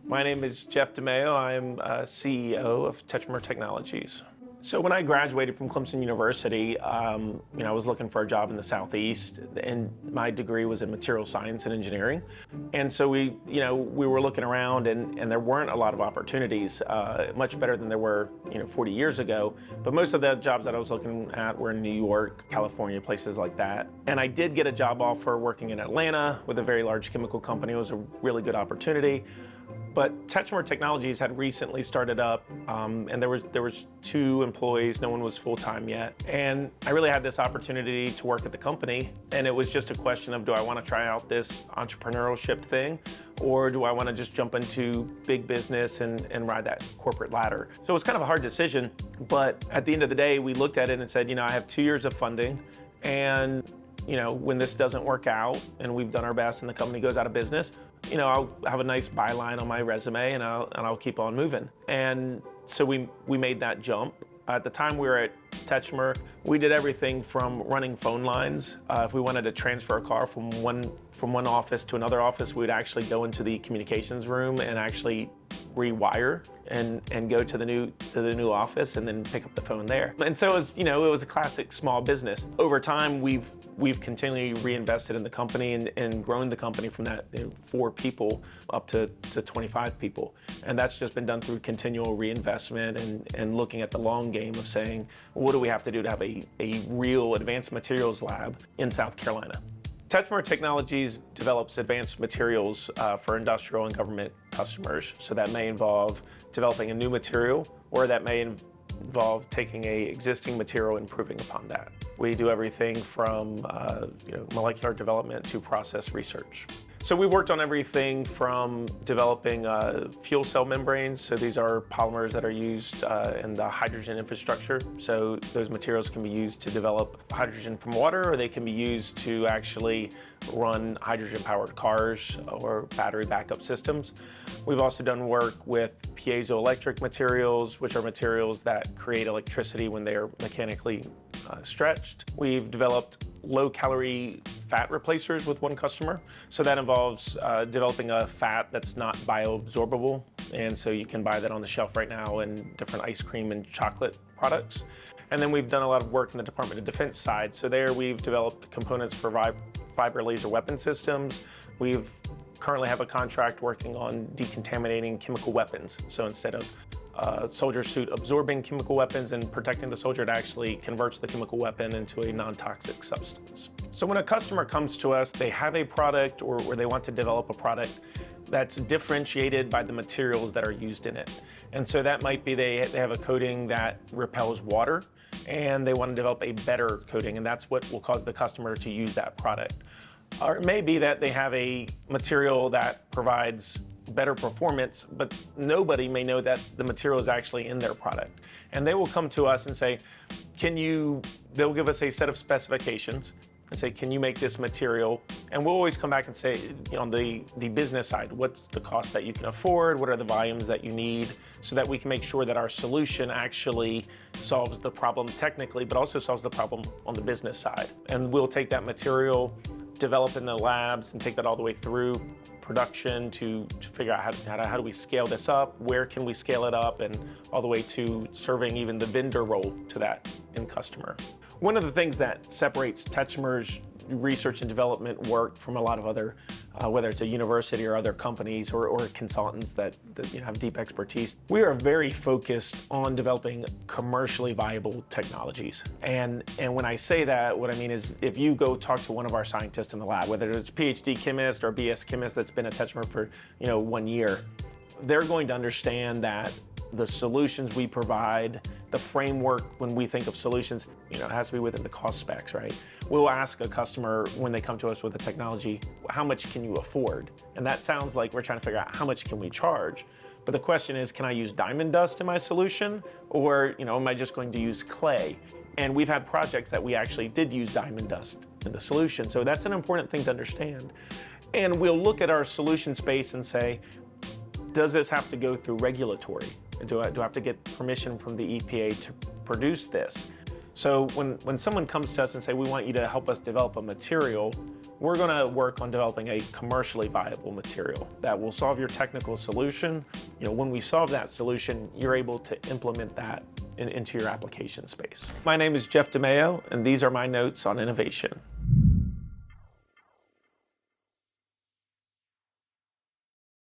My name is Jeff DiMaio. I'm CEO of Tetramer Technologies. So when I graduated from Clemson University, I was looking for a job in the Southeast, and my degree was in material science and engineering. And so we were looking around, and there weren't a lot of opportunities, much better than there were, 40 years ago. But most of the jobs that I was looking at were in New York, California, places like that. And I did get a job offer working in Atlanta with a very large chemical company. It was a really good opportunity. But Tetramer Technologies had recently started up, and there was 2 employees. No one was full-time yet. And I really had this opportunity to work at the company, and it was just a question of, do I want to try out this entrepreneurship thing, or do I want to just jump into big business and ride that corporate ladder? So it was kind of a hard decision, but at the end of the day, we looked at it and said, I have 2 years of funding, and when this doesn't work out and we've done our best and the company goes out of business, I'll have a nice byline on my resume and I'll keep on moving. And so we made that jump. At the time we were at Tetramer, we did everything from running phone lines. If we wanted to transfer a car from one office to another office, we would actually go into the communications room and actually rewire and go to the new office and then pick up the phone there. And so it was a classic small business. Over time, we've continually reinvested in the company and grown the company from that 4 people up to 25 people. And that's just been done through continual reinvestment and looking at the long game of saying, what do we have to do to have a real advanced materials lab in South Carolina? Tetramer Technologies develops advanced materials for industrial and government customers. So that may involve developing a new material, or that may involve taking an existing material and improving upon that. We do everything from molecular development to process research. So we've worked on everything from developing fuel cell membranes. So these are polymers that are used in the hydrogen infrastructure. So those materials can be used to develop hydrogen from water, or they can be used to actually run hydrogen-powered cars or battery backup systems. We've also done work with piezoelectric materials, which are materials that create electricity when they are mechanically stretched. We've developed low-calorie fat replacers with one customer. So that involves developing a fat that's not bioabsorbable. And so you can buy that on the shelf right now in different ice cream and chocolate products. And then we've done a lot of work in the Department of Defense side. So there we've developed components for fiber laser weapon systems. We've currently have a contract working on decontaminating chemical weapons. So instead of soldier suit absorbing chemical weapons and protecting the soldier, it actually converts the chemical weapon into a non-toxic substance. So when a customer comes to us, they have a product or they want to develop a product that's differentiated by the materials that are used in it. And so that might be they have a coating that repels water and they want to develop a better coating, and that's what will cause the customer to use that product. Or it may be that they have a material that provides better performance, but nobody may know that the material is actually in their product. And they will come to us and say, they'll give us a set of specifications and say, can you make this material? And we'll always come back and say, on the business side, what's the cost that you can afford? What are the volumes that you need? So that we can make sure that our solution actually solves the problem technically, but also solves the problem on the business side. And we'll take that material, develop in the labs, and take that all the way through production to figure out how do we scale this up, where can we scale it up, and all the way to serving even the vendor role to that end customer. One of the things that separates Tetramer's research and development work from a lot of other, whether it's a university or other companies or consultants that have deep expertise, we are very focused on developing commercially viable technologies. And when I say that, what I mean is if you go talk to one of our scientists in the lab, whether it's a PhD chemist or a BS chemist that's been at Tetramer for 1 year, they're going to understand that the solutions we provide, the framework when we think of solutions, it has to be within the cost specs, right? We'll ask a customer when they come to us with a technology, how much can you afford? And that sounds like we're trying to figure out how much can we charge. But the question is, can I use diamond dust in my solution? Or, am I just going to use clay? And we've had projects that we actually did use diamond dust in the solution. So that's an important thing to understand. And we'll look at our solution space and say, does this have to go through regulatory? Do I have to get permission from the EPA to produce this? So when someone comes to us and say, we want you to help us develop a material, We're going to work on developing a commercially viable material that will solve your technical solution. When we solve that solution, you're able to implement that into your application space. My name is Jeff DiMaio, and these are my notes on innovation.